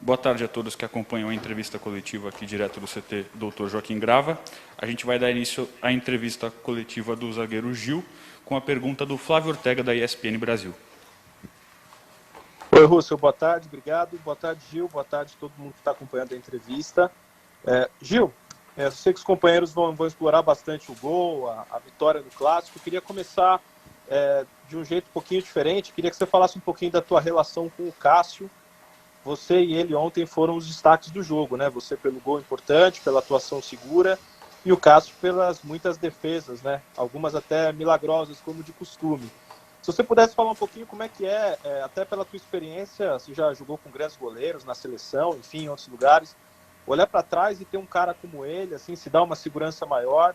Boa tarde a todos que acompanham a entrevista coletiva aqui direto do CT Dr. Joaquim Grava. A gente vai dar início à entrevista coletiva do zagueiro Gil, com a pergunta do Flávio Ortega, da ESPN Brasil. Oi, Russell, boa tarde, obrigado. Boa tarde, Gil, boa tarde a todo mundo que está acompanhando a entrevista. Gil, eu sei que os companheiros vão explorar bastante o gol, a vitória do Clássico. Eu queria começar de um jeito um pouquinho diferente. Queria que você falasse um pouquinho da tua relação com o Cássio. Você e ele ontem foram os destaques do jogo, né? Você pelo gol importante, pela atuação segura, e o Cássio pelas muitas defesas, né? Algumas até milagrosas, como de costume. Se você pudesse falar um pouquinho como é que até pela tua experiência, você já jogou com grandes goleiros na seleção, enfim, em outros lugares, olhar para trás e ter um cara como ele, assim, se dá uma segurança maior.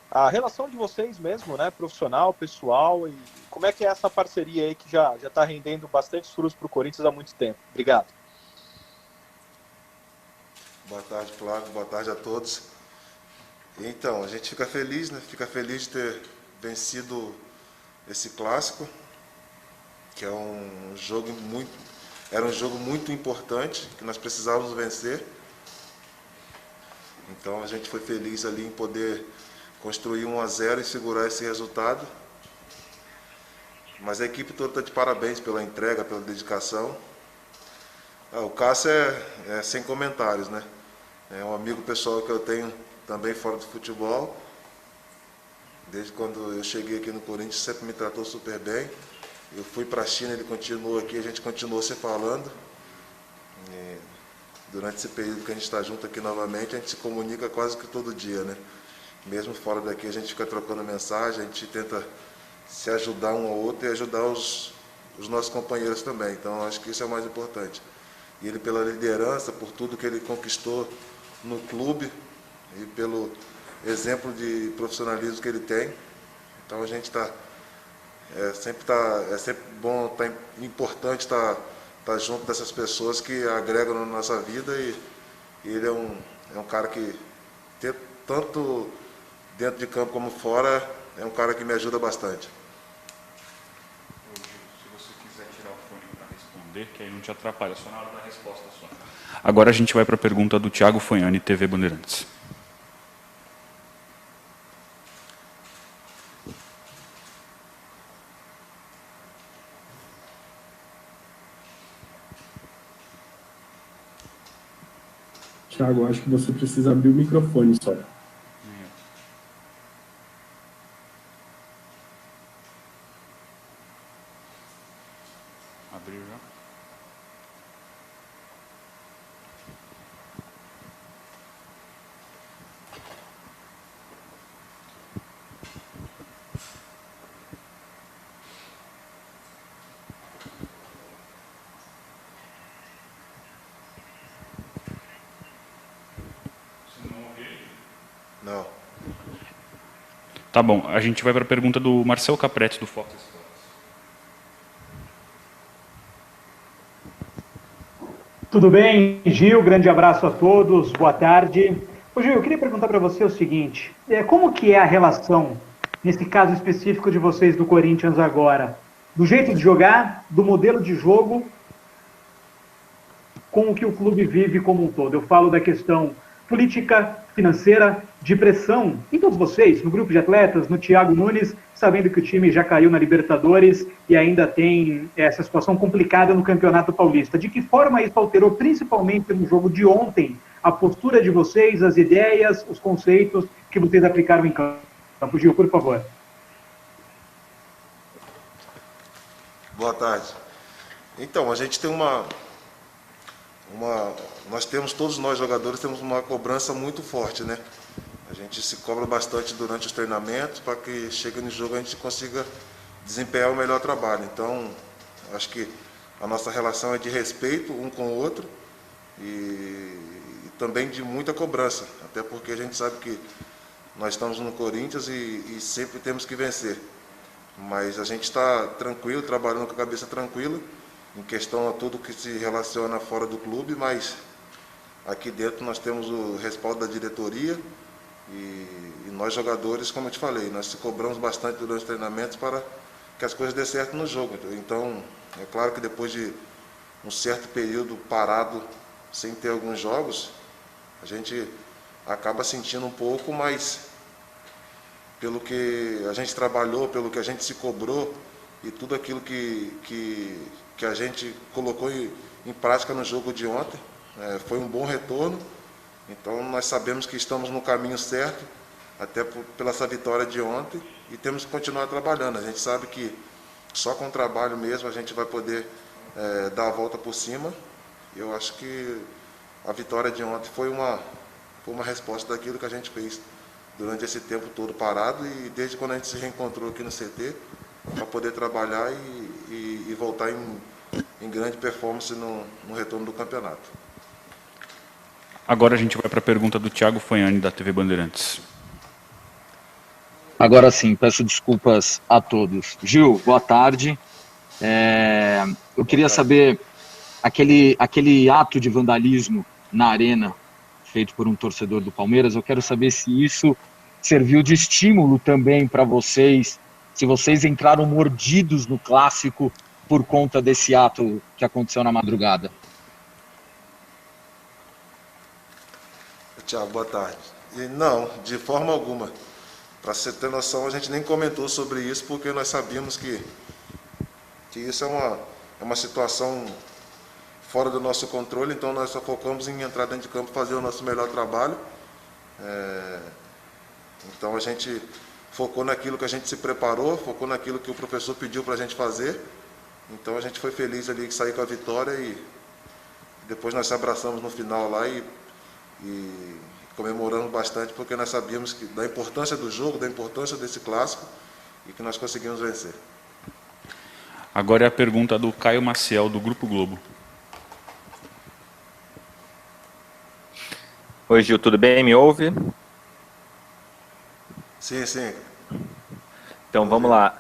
A relação de vocês mesmo, né? Profissional, pessoal, e como é que é essa parceria aí que já está rendendo bastante frutos para o Corinthians há muito tempo? Obrigado. Boa tarde, Flávio. Boa tarde a todos. Então, a gente fica feliz, né? Fica feliz de ter vencido esse clássico, que era um jogo muito importante, que nós precisávamos vencer. Então, a gente foi feliz ali em poder construir 1-0 e segurar esse resultado. Mas a equipe toda está de parabéns pela entrega, pela dedicação. O Cássio é sem comentários, né? É um amigo pessoal que eu tenho também fora do futebol. Desde quando eu cheguei aqui no Corinthians, sempre me tratou super bem. Eu fui para a China, ele continuou aqui, a gente continuou se falando. E durante esse período que a gente está junto aqui novamente, a gente se comunica quase que todo dia, né? Mesmo fora daqui, a gente fica trocando mensagem, a gente tenta se ajudar um ao outro e ajudar os nossos companheiros também. Então, acho que isso é o mais importante. E ele, pela liderança, por tudo que ele conquistou no clube e pelo exemplo de profissionalismo que ele tem. Então a gente está é sempre bom, importante estar junto dessas pessoas que agregam na nossa vida, e ele é um cara que, tanto dentro de campo como fora, é um cara que me ajuda bastante. Se você quiser tirar o fone para responder, que aí não te atrapalha, só na hora da resposta só. Agora a gente vai para a pergunta do Thiago Fognani, TV Bandeirantes. Thiago, acho que você precisa abrir o microfone só. Abriu já? Não. Tá bom, a gente vai para a pergunta do Marcel Capretti, do Fox Sports. Tudo bem, Gil? Grande abraço a todos, boa tarde. Ô, Gil, eu queria perguntar para você o seguinte, como que é a relação, nesse caso específico de vocês do Corinthians agora, do jeito de jogar, do modelo de jogo, com o que o clube vive como um todo? Eu falo da questão política, financeira, de pressão em todos vocês, no grupo de atletas, no Thiago Nunes, sabendo que o time já caiu na Libertadores e ainda tem essa situação complicada no Campeonato Paulista. De que forma isso alterou, principalmente no jogo de ontem, a postura de vocês, as ideias, os conceitos que vocês aplicaram em campo? Gil, por favor. Boa tarde. Então, a gente tem todos nós jogadores temos uma cobrança muito forte, né? A gente se cobra bastante durante os treinamentos para que chegue no jogo a gente consiga desempenhar o melhor trabalho. Então, acho que a nossa relação é de respeito um com o outro e também de muita cobrança, até porque a gente sabe que nós estamos no Corinthians e sempre temos que vencer. Mas a gente está tranquilo, trabalhando com a cabeça tranquila, em questão a tudo que se relaciona fora do clube, mas aqui dentro nós temos o respaldo da diretoria e nós jogadores, como eu te falei, nós se cobramos bastante durante os treinamentos para que as coisas dê certo no jogo. Então, é claro que depois de um certo período parado sem ter alguns jogos, a gente acaba sentindo um pouco, mas pelo que a gente trabalhou, pelo que a gente se cobrou e tudo aquilo que a gente colocou em prática no jogo de ontem, foi um bom retorno. Então nós sabemos que estamos no caminho certo, até pela essa vitória de ontem, e temos que continuar trabalhando. A gente sabe que só com o trabalho mesmo a gente vai poder dar a volta por cima. Eu acho que a vitória de ontem foi uma resposta daquilo que a gente fez durante esse tempo todo parado, e desde quando a gente se reencontrou aqui no CT, para poder trabalhar e voltar em grande performance no retorno do campeonato. Agora a gente vai para a pergunta do Thiago Fanhani, da TV Bandeirantes. Agora sim, peço desculpas a todos. Gil, boa tarde. Eu queria saber, aquele ato de vandalismo na arena, feito por um torcedor do Palmeiras, eu quero saber se isso serviu de estímulo também para vocês, se vocês entraram mordidos no clássico por conta desse ato que aconteceu na madrugada. Tiago, boa tarde. Não, de forma alguma. Para você ter noção, a gente nem comentou sobre isso, porque nós sabíamos que isso é uma situação fora do nosso controle, então nós só focamos em entrar dentro de campo e fazer o nosso melhor trabalho. Então a gente focou naquilo que a gente se preparou, focou naquilo que o professor pediu para a gente fazer. Então a gente foi feliz ali que saiu com a vitória, e depois nós se abraçamos no final lá e comemoramos bastante, porque nós sabíamos da importância do jogo, da importância desse clássico, e que nós conseguimos vencer. Agora é a pergunta do Caio Maciel, do Grupo Globo. Oi, Gil, tudo bem? Me ouve? Sim, sim. Então, vamos lá.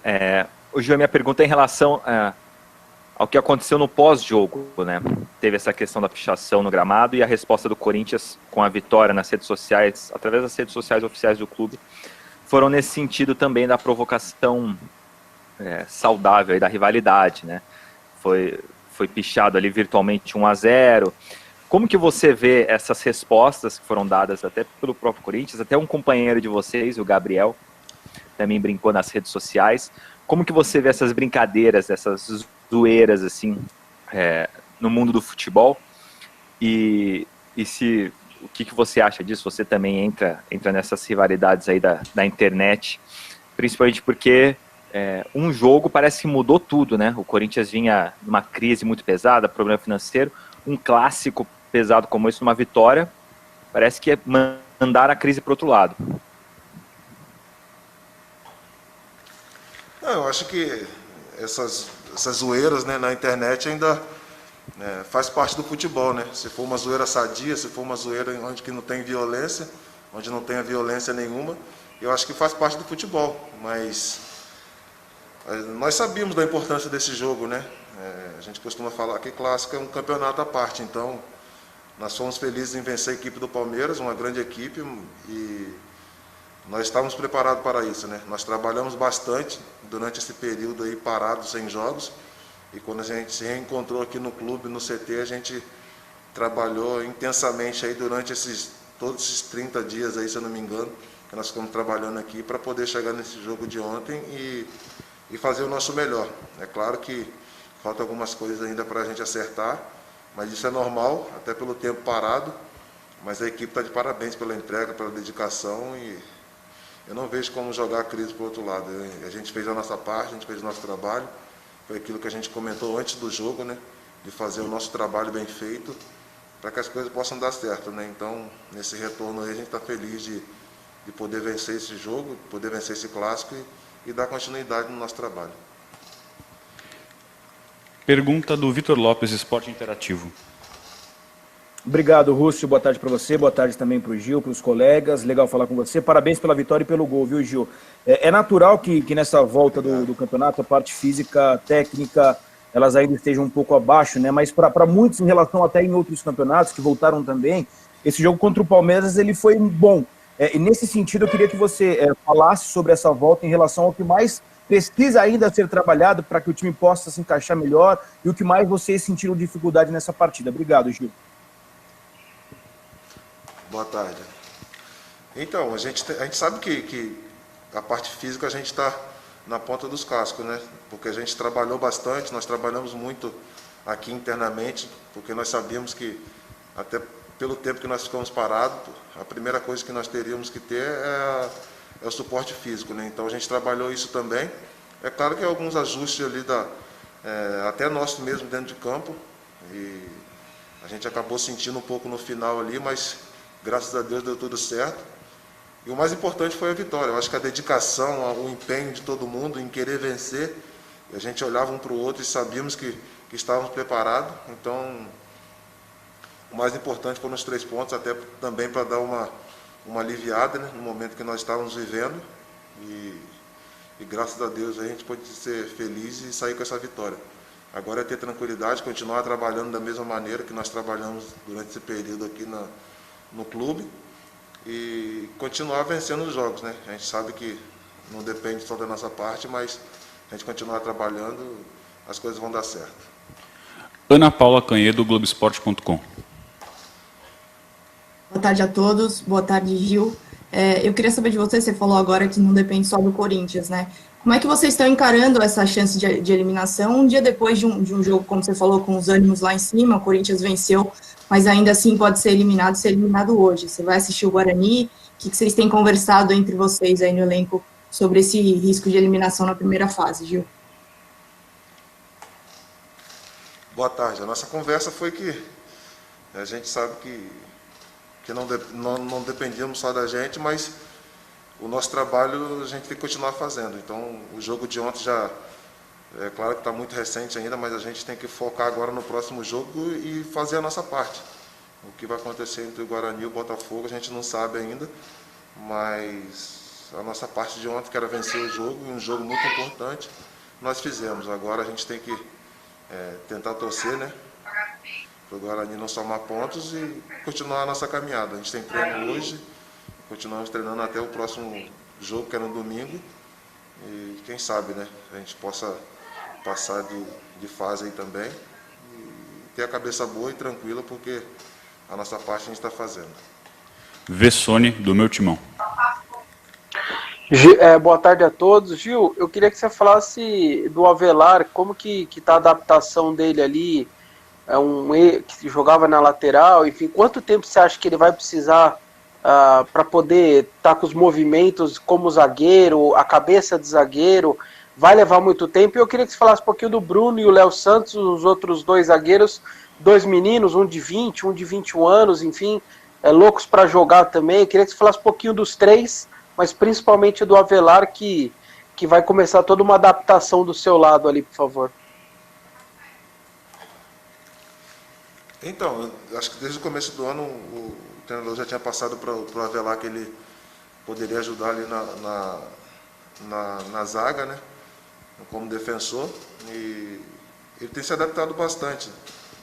Gil, a minha pergunta é em relação ao que aconteceu no pós-jogo, né? Teve essa questão da pichação no gramado e a resposta do Corinthians com a vitória nas redes sociais, através das redes sociais oficiais do clube, foram nesse sentido também da provocação saudável aí da rivalidade, né? Foi pichado ali virtualmente 1-0. Como que você vê essas respostas que foram dadas até pelo próprio Corinthians, até um companheiro de vocês, o Gabriel, também brincou nas redes sociais. Como que você vê essas brincadeiras, essas zoeiras, assim, no mundo do futebol? E o que você acha disso? Você também entra nessas rivalidades aí da internet, principalmente porque um jogo parece que mudou tudo, né? O Corinthians vinha numa crise muito pesada, problema financeiro, um clássico pesado como esse, uma vitória, parece que é mandar a crise para o outro lado. Eu acho que essas zoeiras, né, na internet ainda faz parte do futebol, né? Se for uma zoeira sadia, se for uma zoeira onde que não tem violência, onde não tenha violência nenhuma, eu acho que faz parte do futebol. Mas nós sabíamos da importância desse jogo, né? A gente costuma falar que clássico é um campeonato à parte, então nós fomos felizes em vencer a equipe do Palmeiras, uma grande equipe, e nós estávamos preparados para isso, né? Nós trabalhamos bastante durante esse período aí parado, sem jogos, e quando a gente se reencontrou aqui no clube, no CT, a gente trabalhou intensamente aí durante todos esses 30 dias aí, se eu não me engano, que nós ficamos trabalhando aqui para poder chegar nesse jogo de ontem e fazer o nosso melhor. É claro que faltam algumas coisas ainda para a gente acertar, mas isso é normal, até pelo tempo parado, mas a equipe está de parabéns pela entrega, pela dedicação, e eu não vejo como jogar a crise para o outro lado. A gente fez a nossa parte, a gente fez o nosso trabalho, foi aquilo que a gente comentou antes do jogo, né? De fazer o nosso trabalho bem feito, para que as coisas possam dar certo, né? Então, nesse retorno aí, a gente está feliz de poder vencer esse jogo, poder vencer esse clássico e dar continuidade no nosso trabalho. Pergunta do Vitor Lopes, Esporte Interativo. Obrigado, Rússio. Boa tarde para você, boa tarde também para o Gil, para os colegas. Legal falar com você. Parabéns pela vitória e pelo gol, viu, Gil? É natural que nessa volta do campeonato, a parte física, técnica, elas ainda estejam um pouco abaixo, né? Mas para muitos, em relação até em outros campeonatos que voltaram também, esse jogo contra o Palmeiras ele foi bom. E nesse sentido, eu queria que você falasse sobre essa volta em relação ao que mais precisa ainda ser trabalhado para que o time possa se encaixar melhor e o que mais vocês sentiram dificuldade nessa partida. Obrigado, Gil. Boa tarde. Então, a gente sabe que a parte física a gente está na ponta dos cascos, né? Porque a gente trabalhou bastante, nós trabalhamos muito aqui internamente, porque nós sabíamos que, até pelo tempo que nós ficamos parados, a primeira coisa que nós teríamos que ter é o suporte físico, né? Então a gente trabalhou isso também. É claro que alguns ajustes ali, até nosso mesmo dentro de campo, e a gente acabou sentindo um pouco no final ali, mas graças a Deus deu tudo certo. E o mais importante foi a vitória. Eu acho que a dedicação, o empenho de todo mundo em querer vencer, a gente olhava um para o outro e sabíamos que estávamos preparados. Então, o mais importante foram os 3 pontos, até também para dar uma aliviada, né, no momento que nós estávamos vivendo. E graças a Deus a gente pôde ser feliz e sair com essa vitória. Agora é ter tranquilidade, continuar trabalhando da mesma maneira que nós trabalhamos durante esse período aqui no clube e continuar vencendo os jogos, né? A gente sabe que não depende só da nossa parte, mas a gente continuar trabalhando, as coisas vão dar certo. Ana Paula Canhedo, Globoesporte.com. Boa tarde a todos, boa tarde, Gil. Eu queria saber de você falou agora que não depende só do Corinthians, né? Como é que vocês estão encarando essa chance de eliminação um dia depois de um jogo, como você falou, com os ânimos lá em cima, o Corinthians venceu, mas ainda assim pode ser eliminado hoje. Você vai assistir o Guarani? O que vocês têm conversado entre vocês aí no elenco sobre esse risco de eliminação na primeira fase, Gil? Boa tarde. A nossa conversa foi que a gente sabe que não dependíamos só da gente, mas o nosso trabalho a gente tem que continuar fazendo. Então, o jogo de ontem já, é claro que está muito recente ainda, mas a gente tem que focar agora no próximo jogo e fazer a nossa parte. O que vai acontecer entre o Guarani e o Botafogo a gente não sabe ainda, mas a nossa parte de ontem, que era vencer o jogo, um jogo muito importante, nós fizemos. Agora a gente tem que tentar torcer, né, para o Guarani não somar pontos e continuar a nossa caminhada. A gente tem treino hoje, continuamos treinando até o próximo jogo, que é no domingo, e quem sabe, né, a gente possa passar de fase aí também e ter a cabeça boa e tranquila, porque a nossa parte a gente está fazendo. Vessone, do Meu Timão. Boa tarde a todos. Gil, eu queria que você falasse do Avelar, como que está a adaptação dele ali, que jogava na lateral, enfim, quanto tempo você acha que ele vai precisar para poder estar com os movimentos como zagueiro, a cabeça de zagueiro, vai levar muito tempo. E eu queria que você falasse um pouquinho do Bruno e o Léo Santos, os outros 2 zagueiros, 2 meninos, um de 20, um de 21 anos, enfim, loucos para jogar também. Eu queria que você falasse um pouquinho dos 3, mas principalmente do Avelar, que vai começar toda uma adaptação do seu lado ali, por favor. Então, acho que desde o começo do ano o treinador já tinha passado para o Avelar que ele poderia ajudar ali na zaga, né, como defensor, e ele tem se adaptado bastante.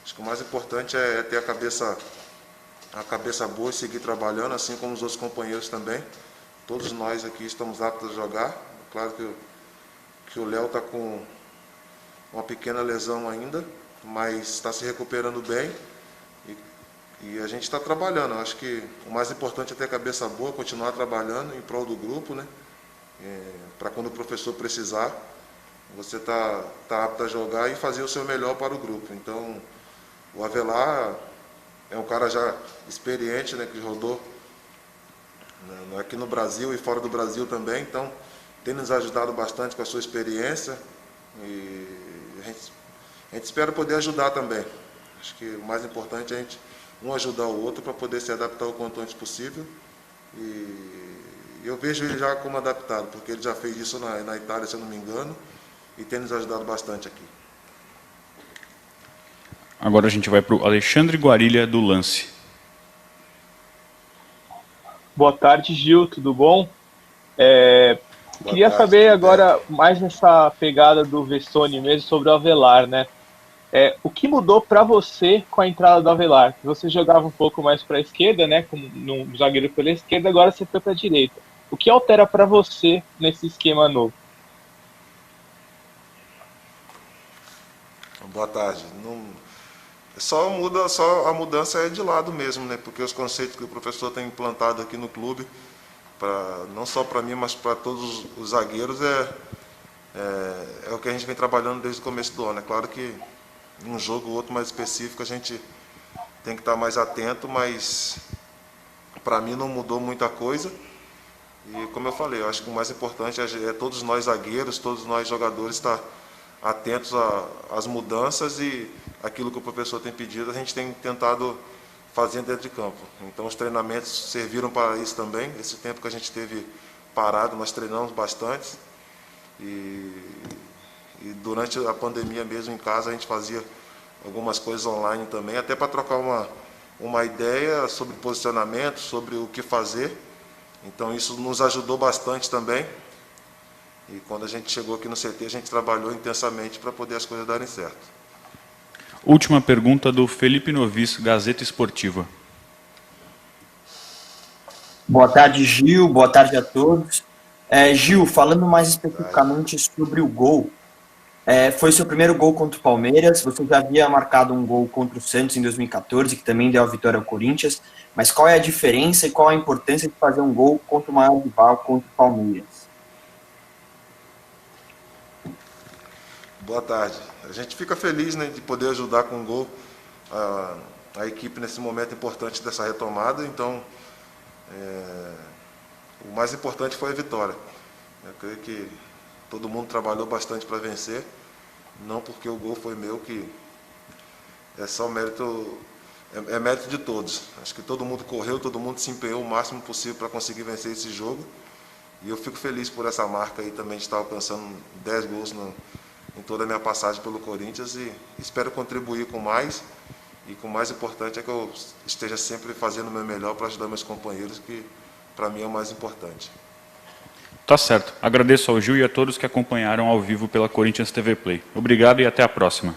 Acho que o mais importante é ter a cabeça boa e seguir trabalhando, assim como os outros companheiros também. Todos nós aqui estamos aptos a jogar. Claro que o Léo está com uma pequena lesão ainda, mas está se recuperando bem e a gente está trabalhando. Eu acho que o mais importante é ter a cabeça boa, continuar trabalhando em prol do grupo, né? Para quando o professor precisar, você tá apto a jogar e fazer o seu melhor para o grupo. Então, o Avelar é um cara já experiente, né, que rodou aqui no Brasil e fora do Brasil também, então tem nos ajudado bastante com a sua experiência e a gente espera poder ajudar também. Acho que o mais importante é a gente ajudar o outro para poder se adaptar o quanto antes possível. E eu vejo ele já como adaptado, porque ele já fez isso na Itália, se eu não me engano, e tem nos ajudado bastante aqui. Agora a gente vai para o Alexandre Guarilha, do Lance. Boa tarde, Gil, tudo bom? Queria tarde, saber agora, mais nessa pegada do Vessone mesmo, sobre o Avelar, né? O que mudou para você com a entrada do Avelar? Você jogava um pouco mais para a esquerda, né, como um zagueiro pela esquerda, agora você foi para a direita. O que altera para você nesse esquema novo? Boa tarde. Só a mudança é de lado mesmo, né? Porque os conceitos que o professor tem implantado aqui no clube, não só para mim, mas para todos os zagueiros, é o que a gente vem trabalhando desde o começo do ano. É claro que em um jogo ou outro mais específico a gente tem que estar mais atento, mas para mim não mudou muita coisa. E como eu falei, eu acho que o mais importante é todos nós zagueiros, todos nós jogadores estar atentos às mudanças, e aquilo que o professor tem pedido a gente tem tentado fazer dentro de campo. Então os treinamentos serviram para isso também. Esse tempo que a gente teve parado, nós treinamos bastante, e durante a pandemia mesmo em casa a gente fazia algumas coisas online também, até para trocar uma ideia sobre posicionamento, sobre o que fazer. Então isso nos ajudou bastante também. E quando a gente chegou aqui no CT, a gente trabalhou intensamente para poder as coisas darem certo. Última pergunta do Felipe Novis, Gazeta Esportiva. Boa tarde, Gil. Boa tarde a todos. Gil, falando mais especificamente sobre o gol, foi seu primeiro gol contra o Palmeiras. Você já havia marcado um gol contra o Santos em 2014, que também deu a vitória ao Corinthians. Mas qual é a diferença e qual a importância de fazer um gol contra o maior rival, contra o Palmeiras? Boa tarde. A gente fica feliz, né, de poder ajudar com o gol a equipe nesse momento importante dessa retomada. Então, o mais importante foi a vitória. Eu creio que todo mundo trabalhou bastante para vencer, não porque o gol foi meu, que é só mérito, é mérito de todos. Acho que todo mundo correu, todo mundo se empenhou o máximo possível para conseguir vencer esse jogo. E eu fico feliz por essa marca aí também de estar alcançando 10 gols em toda a minha passagem pelo Corinthians, e espero contribuir com mais, e o mais importante é que eu esteja sempre fazendo o meu melhor para ajudar meus companheiros, que para mim é o mais importante. Tá certo. Agradeço ao Gil e a todos que acompanharam ao vivo pela Corinthians TV Play. Obrigado e até a próxima.